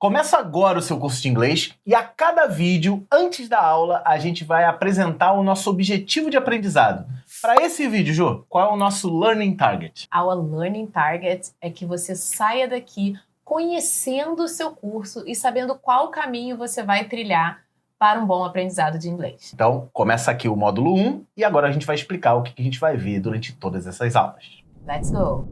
Começa agora o seu curso de inglês e a cada vídeo, antes da aula, a gente vai apresentar o nosso objetivo de aprendizado. Para esse vídeo, Jô, qual é o nosso Learning Target? Our Learning Target é que você saia daqui conhecendo o seu curso e sabendo qual caminho você vai trilhar para um bom aprendizado de inglês. Então, começa aqui o módulo 1 e agora a gente vai explicar o que a gente vai ver durante todas essas aulas. Let's go!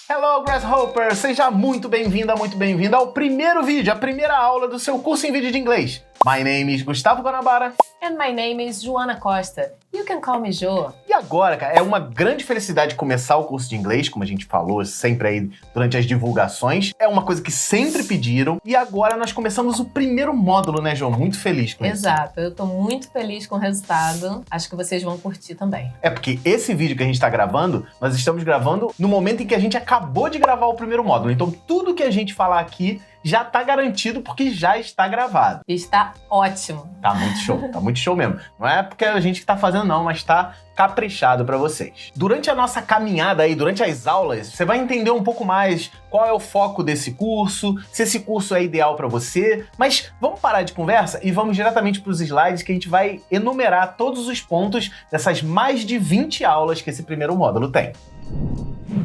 Hello, Grasshopper! Seja muito bem-vinda, muito bem-vindo ao primeiro vídeo, a primeira aula do seu curso em vídeo de inglês. My name is Gustavo Guanabara. And my name is Joana Costa. You can call me Jo. E agora, cara, é uma grande felicidade começar o curso de inglês, como a gente falou sempre aí durante as divulgações. É uma coisa que sempre pediram. E agora nós começamos o primeiro módulo, né, João? Muito feliz com isso. Exato, eu tô muito feliz com o resultado. Acho que vocês vão curtir também. É porque esse vídeo que a gente tá gravando, nós estamos gravando no momento em que a gente acabou de gravar o primeiro módulo. Então tudo que a gente falar aqui já tá garantido porque já está gravado. Está ótimo. Tá muito show mesmo. Não é porque a gente que tá fazendo não, mas tá caprichado para vocês. Durante a nossa caminhada aí, durante as aulas, você vai entender um pouco mais qual é o foco desse curso, se esse curso é ideal para você, mas vamos parar de conversa e vamos diretamente para os slides que a gente vai enumerar todos os pontos dessas mais de 20 aulas que esse primeiro módulo tem.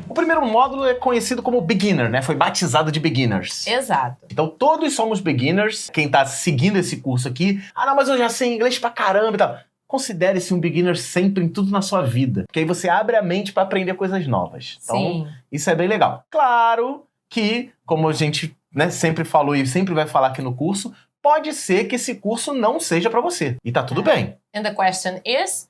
O primeiro módulo é conhecido como Beginner, né? Foi batizado de Beginners. Exato. Então todos somos beginners. Quem tá seguindo esse curso aqui, não, mas eu já sei inglês pra caramba e tal. Considere-se um beginner sempre em tudo na sua vida, porque aí você abre a mente para aprender coisas novas. Então, Sim. Isso é bem legal. Claro que, como a gente sempre falou e sempre vai falar aqui no curso, pode ser que esse curso não seja para você. E tá tudo bem. And the question is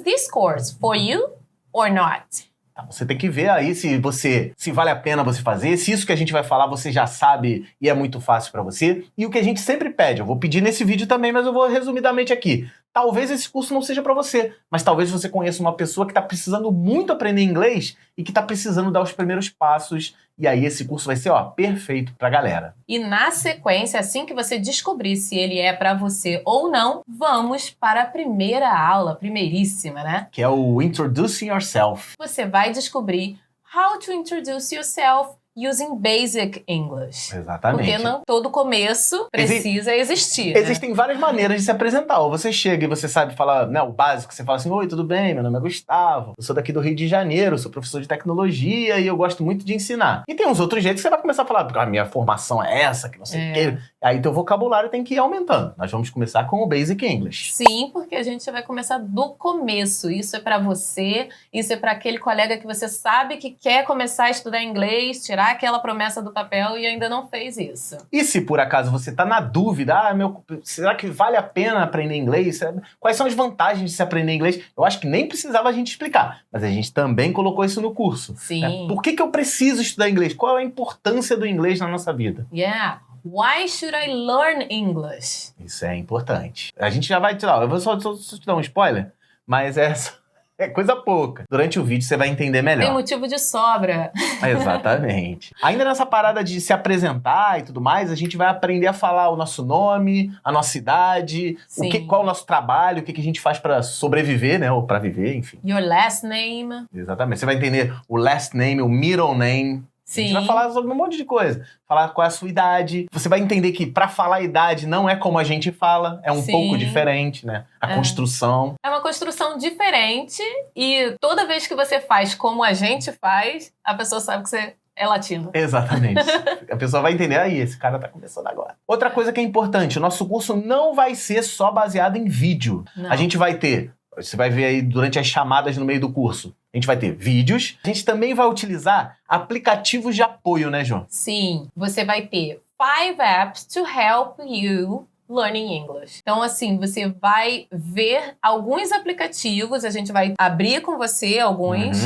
this course for you or not? Então, você tem que ver aí se vale a pena você fazer, se isso que a gente vai falar você já sabe e é muito fácil para você. E o que a gente sempre pede, eu vou pedir nesse vídeo também, mas eu vou resumidamente aqui. Talvez esse curso não seja para você, mas talvez você conheça uma pessoa que está precisando muito aprender inglês e que está precisando dar os primeiros passos. E aí esse curso vai ser, perfeito pra galera. E na sequência, assim que você descobrir se ele é para você ou não, vamos para a primeira aula, primeiríssima, né? Que é o Introducing Yourself. Você vai descobrir how to introduce yourself using basic English. Exatamente. Porque não todo começo precisa existir. Existem várias maneiras de se apresentar. Ou você chega e você sabe falar, né, o básico, você fala assim, oi, tudo bem? Meu nome é Gustavo, eu sou daqui do Rio de Janeiro, sou professor de tecnologia e eu gosto muito de ensinar. E tem uns outros jeitos que você vai começar a falar, porque a minha formação é essa, que não sei o quê. Aí teu vocabulário tem que ir aumentando. Nós vamos começar com o Basic English. Sim, porque a gente vai começar do começo. Isso é para você, isso é para aquele colega que você sabe que quer começar a estudar inglês, tirar aquela promessa do papel e ainda não fez isso. E se por acaso você tá na dúvida, será que vale a pena aprender inglês? Quais são as vantagens de se aprender inglês? Eu acho que nem precisava a gente explicar, mas a gente também colocou isso no curso. Sim. Né? Por que eu preciso estudar inglês? Qual é a importância do inglês na nossa vida? Yeah. Why should I learn English? Isso é importante. A gente já vai tirar, eu vou só te dar um spoiler, mas é coisa pouca. Durante o vídeo você vai entender melhor. Tem motivo de sobra. Exatamente. Ainda nessa parada de se apresentar e tudo mais, a gente vai aprender a falar o nosso nome, a nossa idade, qual é o nosso trabalho, o que a gente faz pra sobreviver, né? Ou pra viver, enfim. Your last name. Exatamente. Você vai entender o last name, o middle name. Sim. A gente vai falar sobre um monte de coisa. Falar qual é a sua idade. Você vai entender que pra falar a idade não é como a gente fala. É um pouco diferente, né? A construção. É uma construção diferente e toda vez que você faz como a gente faz, a pessoa sabe que você é latino. Exatamente. A pessoa vai entender, aí, esse cara tá começando agora. Outra coisa que é importante, o nosso curso não vai ser só baseado em vídeo. Não. A gente vai ter, você vai ver aí durante as chamadas no meio do curso, a gente vai ter vídeos, a gente também vai utilizar aplicativos de apoio, né, João? Sim, você vai ter 5 apps to help you learning English. Então, assim, você vai ver alguns aplicativos, a gente vai abrir com você alguns,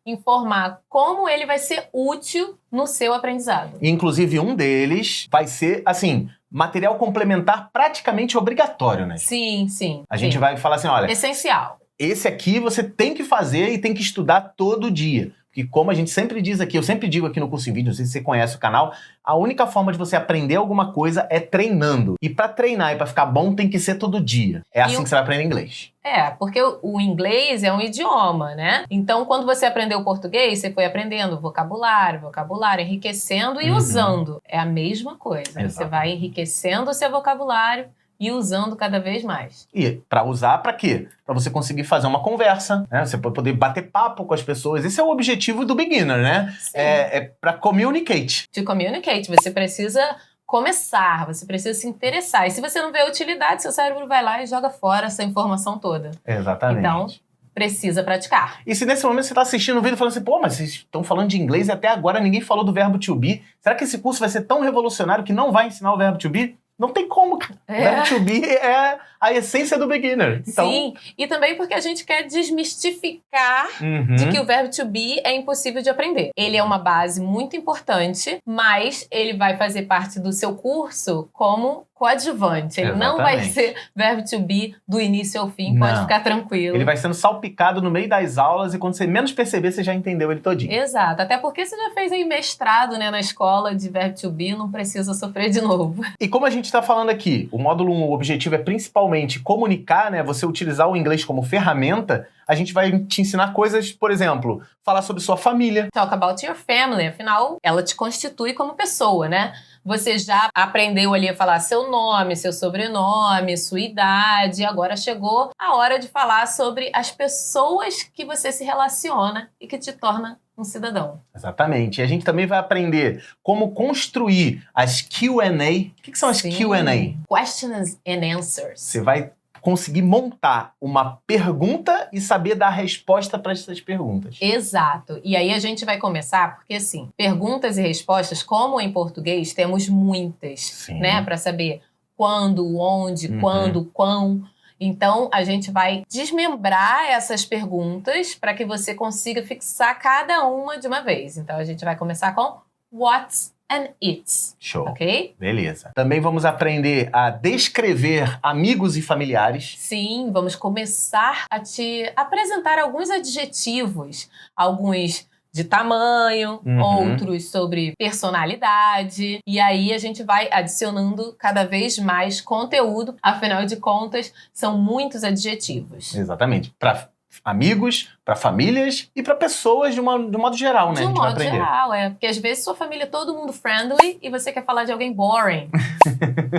informar como ele vai ser útil no seu aprendizado. Inclusive, um deles vai ser, assim, material complementar praticamente obrigatório, né? Sim, sim. A gente vai falar assim, olha... Essencial. Esse aqui você tem que fazer e tem que estudar todo dia. Porque como a gente sempre diz aqui, eu sempre digo aqui no Curso em Vídeo, não sei se você conhece o canal, a única forma de você aprender alguma coisa é treinando. E para treinar e para ficar bom tem que ser todo dia. É assim que você vai aprender inglês. Porque o inglês é um idioma, né? Então, quando você aprendeu o português, você foi aprendendo vocabulário, enriquecendo e usando. É a mesma coisa. Exatamente. Você vai enriquecendo o seu vocabulário e usando cada vez mais. E para usar, para quê? Para você conseguir fazer uma conversa, né? Você pode poder bater papo com as pessoas. Esse é o objetivo do beginner, né? Sim. É para communicate. To communicate, você precisa começar, você precisa se interessar. E se você não vê a utilidade, seu cérebro vai lá e joga fora essa informação toda. Exatamente. Então, precisa praticar. E se nesse momento você está assistindo o vídeo e falando assim, pô, mas vocês estão falando de inglês e até agora ninguém falou do verbo to be. Será que esse curso vai ser tão revolucionário que não vai ensinar o verbo to be? Não tem como, cara. O verbo to be é a essência do beginner. Então... Sim, e também porque a gente quer desmistificar de que o verbo to be é impossível de aprender. Ele é uma base muito importante, mas ele vai fazer parte do seu curso como coadjuvante. Ele não vai ser verbo to be do início ao fim, pode ficar tranquilo. Ele vai sendo salpicado no meio das aulas e quando você menos perceber, você já entendeu ele todinho. Exato, até porque você já fez aí mestrado, né, na escola de verbo to be, não precisa sofrer de novo. E como a gente está falando aqui, o módulo 1, o objetivo é principalmente comunicar, né, você utilizar o inglês como ferramenta, a gente vai te ensinar coisas, por exemplo, falar sobre sua família. Talk about your family, afinal, ela te constitui como pessoa, né? Você já aprendeu ali a falar seu nome, seu sobrenome, sua idade. Agora chegou a hora de falar sobre as pessoas que você se relaciona e que te torna um cidadão. Exatamente. E a gente também vai aprender como construir as Q&A. O que são as Q&A? Questions and Answers. Você vai conseguir montar uma pergunta e saber dar resposta para essas perguntas. Exato. E aí a gente vai começar, porque assim, perguntas e respostas, como em português, temos muitas, né? Para saber quando, onde, quando, quão. Então, a gente vai desmembrar essas perguntas para que você consiga fixar cada uma de uma vez. Então, a gente vai começar com what's and it's. Show. Ok? Beleza. Também vamos aprender a descrever amigos e familiares. Sim, vamos começar a te apresentar alguns adjetivos, alguns de tamanho, outros sobre personalidade. E aí a gente vai adicionando cada vez mais conteúdo. Afinal de contas, são muitos adjetivos. Exatamente. Para amigos, para famílias e para pessoas de modo geral, né? De um modo geral, Porque às vezes sua família é todo mundo friendly e você quer falar de alguém boring.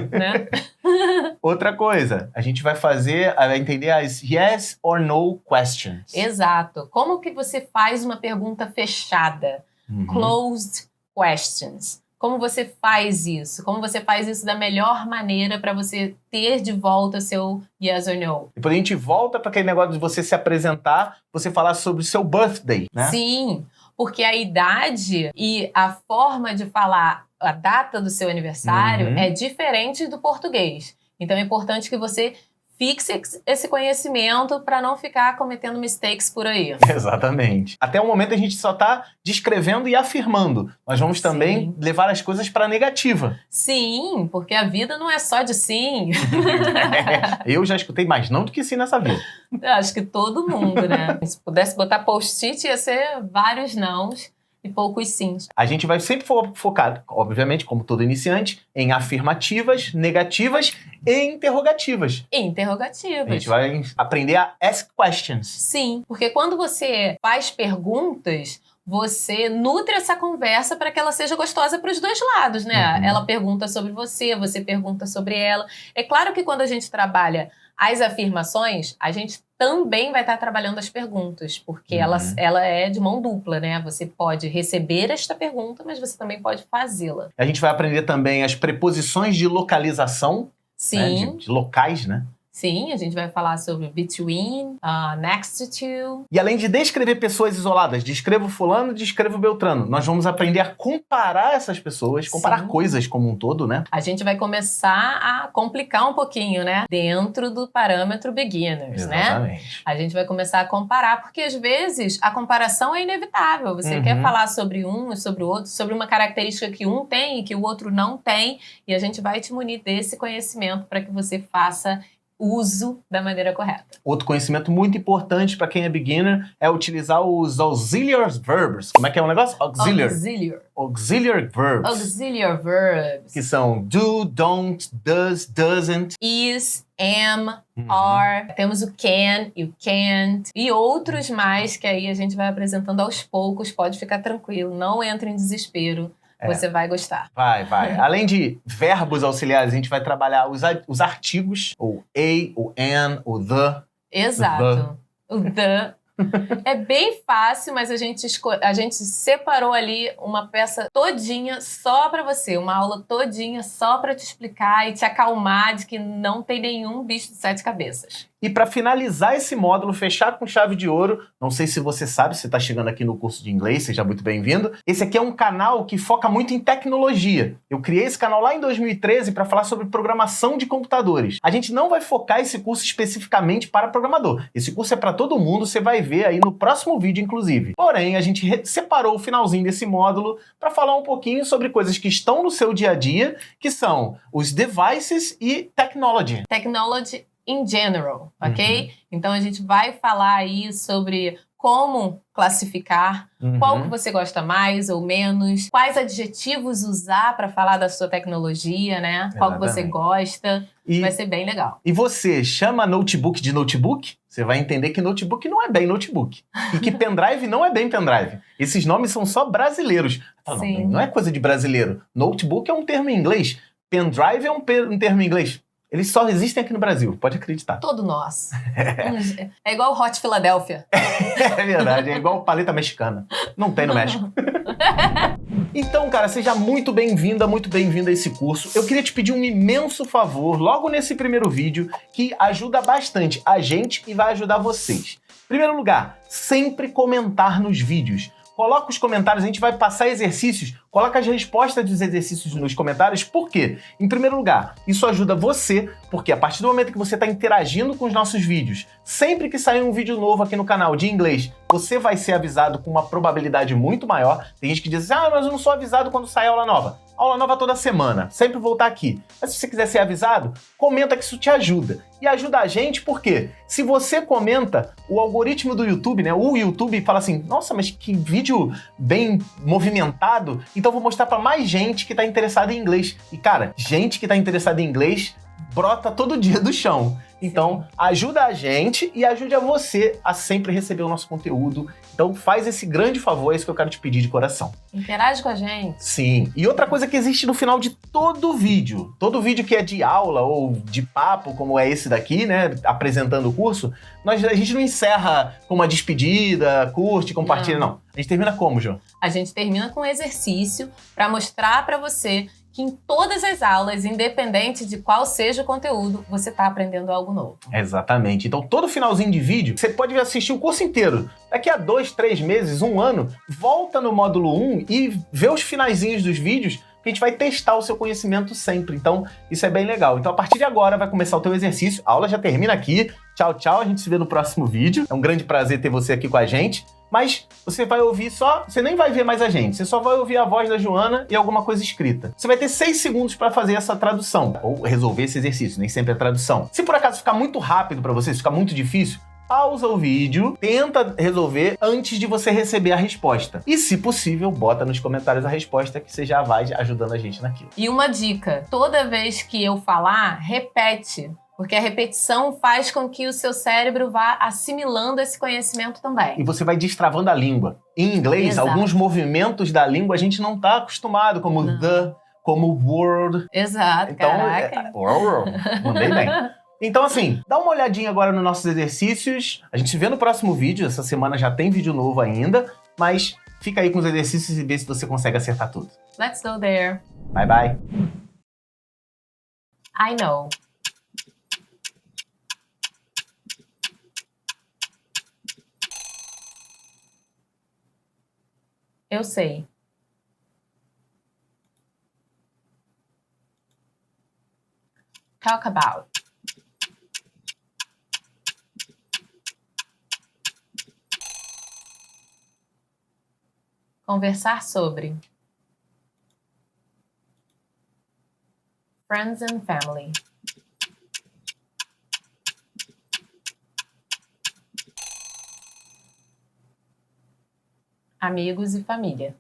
Né? Outra coisa, a gente vai entender as yes or no questions. Exato. Como que você faz uma pergunta fechada? Closed questions. Como você faz isso? Como você faz isso da melhor maneira para você ter de volta seu yes or no? Depois a gente volta para aquele negócio de você se apresentar, você falar sobre o seu birthday, né? Sim, porque a idade e a forma de falar a data do seu aniversário é diferente do português. Então é importante que você fixe esse conhecimento para não ficar cometendo mistakes por aí. Exatamente. Até o momento a gente só está descrevendo e afirmando. Nós vamos também levar as coisas para a negativa. Sim, porque a vida não é só de sim. Eu já escutei mais não do que sim nessa vida. Eu acho que todo mundo, né? Se pudesse botar post-it, ia ser vários nãos e poucos sims. A gente vai sempre focar, obviamente, como todo iniciante, em afirmativas, negativas e interrogativas. Interrogativas. A gente vai aprender a ask questions. Sim, porque quando você faz perguntas, você nutre essa conversa para que ela seja gostosa para os dois lados, né? Ela pergunta sobre você pergunta sobre ela. É claro que quando a gente trabalha as afirmações, a gente também vai estar trabalhando as perguntas, porque ela é de mão dupla, né? Você pode receber esta pergunta, mas você também pode fazê-la. A gente vai aprender também as preposições de localização, sim, né? De locais, né? Sim, a gente vai falar sobre between, next to. E além de descrever pessoas isoladas, descrevo fulano, descrevo Beltrano, nós vamos aprender a comparar essas pessoas, comparar coisas como um todo, né? A gente vai começar a complicar um pouquinho, né? Dentro do parâmetro beginners, né? A gente vai começar a comparar, porque às vezes a comparação é inevitável. Você quer falar sobre um e sobre o outro, sobre uma característica que um tem e que o outro não tem, e a gente vai te munir desse conhecimento para que você faça uso da maneira correta. Outro conhecimento muito importante para quem é beginner é utilizar os auxiliary verbs. Como é que é o negócio? Auxiliary verbs. Auxiliary verbs. Que são do, don't, does, doesn't. Is, am, are. Temos o can e o can't. E outros mais que aí a gente vai apresentando aos poucos. Pode ficar tranquilo, não entre em desespero. Você vai gostar. Vai. Além de verbos auxiliares, a gente vai trabalhar os artigos, o a, o an, o the. Exato. O the. É bem fácil, mas a gente separou ali uma peça todinha só pra você. Uma aula todinha só pra te explicar e te acalmar de que não tem nenhum bicho de 7 cabeças. E para finalizar esse módulo, fechar com chave de ouro, não sei se você sabe, se você está chegando aqui no curso de inglês, seja muito bem-vindo. Esse aqui é um canal que foca muito em tecnologia. Eu criei esse canal lá em 2013 para falar sobre programação de computadores. A gente não vai focar esse curso especificamente para programador. Esse curso é para todo mundo, você vai ver aí no próximo vídeo, inclusive. Porém, a gente separou o finalzinho desse módulo para falar um pouquinho sobre coisas que estão no seu dia a dia, que são os devices e technology. Technology in general, ok? Então a gente vai falar aí sobre como classificar, qual que você gosta mais ou menos, quais adjetivos usar para falar da sua tecnologia, né? Qual que você gosta. Vai ser bem legal. E você chama notebook de notebook? Você vai entender que notebook não é bem notebook. E que pendrive não é bem pendrive. Esses nomes são só brasileiros. Não é coisa de brasileiro. Notebook é um termo em inglês. Pendrive é um termo em inglês. Eles só existem aqui no Brasil, pode acreditar. Todo nós. É igual o Hot Philadelphia. É verdade, é igual paleta mexicana. Não tem no México. Então, cara, seja muito bem-vinda, muito bem-vindo a esse curso. Eu queria te pedir um imenso favor, logo nesse primeiro vídeo, que ajuda bastante a gente e vai ajudar vocês. Em primeiro lugar, sempre comentar nos vídeos. Coloca os comentários, a gente vai passar exercícios, coloca as respostas dos exercícios nos comentários. Por quê? Em primeiro lugar, isso ajuda você, porque a partir do momento que você está interagindo com os nossos vídeos, sempre que sair um vídeo novo aqui no canal de inglês, você vai ser avisado com uma probabilidade muito maior. Tem gente que diz assim, mas eu não sou avisado quando sai aula nova. Aula nova toda semana, sempre voltar aqui. Mas se você quiser ser avisado, comenta que isso te ajuda. E ajuda a gente porque se você comenta, o algoritmo do YouTube, né? O YouTube fala assim, nossa, mas que vídeo bem movimentado. Então vou mostrar para mais gente que está interessada em inglês. E cara, gente que está interessada em inglês brota todo dia do chão. Então, ajuda a gente e ajude a você a sempre receber o nosso conteúdo. Então, faz esse grande favor, é isso que eu quero te pedir de coração. Interage com a gente. Sim. E outra coisa que existe no final de todo vídeo que é de aula ou de papo, como é esse daqui, né, apresentando o curso, a gente não encerra com uma despedida, curte, compartilha, não. A gente termina como, Jô? A gente termina com um exercício para mostrar para você que em todas as aulas, independente de qual seja o conteúdo, você está aprendendo algo novo. Exatamente. Então, todo finalzinho de vídeo, você pode assistir o curso inteiro. Daqui a 2, 3 meses, 1 ano, volta no módulo 1 e vê os finalzinhos dos vídeos, que a gente vai testar o seu conhecimento sempre. Então, isso é bem legal. Então, a partir de agora, vai começar o teu exercício. A aula já termina aqui. Tchau, tchau. A gente se vê no próximo vídeo. É um grande prazer ter você aqui com a gente. Mas você vai ouvir você nem vai ver mais a gente, você só vai ouvir a voz da Joana e alguma coisa escrita. Você vai ter 6 segundos para fazer essa tradução, ou resolver esse exercício, nem sempre é tradução. Se por acaso ficar muito rápido para você, se ficar muito difícil, pausa o vídeo, tenta resolver antes de você receber a resposta. E se possível, bota nos comentários a resposta que você já vai ajudando a gente naquilo. E uma dica, toda vez que eu falar, repete. Porque a repetição faz com que o seu cérebro vá assimilando esse conhecimento também. E você vai destravando a língua. Em inglês, alguns movimentos da língua a gente não está acostumado, como the, como word. Exato, então, caraca. Mandei bem. Então, assim, dá uma olhadinha agora nos nossos exercícios. A gente se vê no próximo vídeo. Essa semana já tem vídeo novo ainda. Mas fica aí com os exercícios e vê se você consegue acertar tudo. Let's go there. Bye, bye. I know. Eu sei. Talk about. Conversar sobre. Friends and family. amigos e família.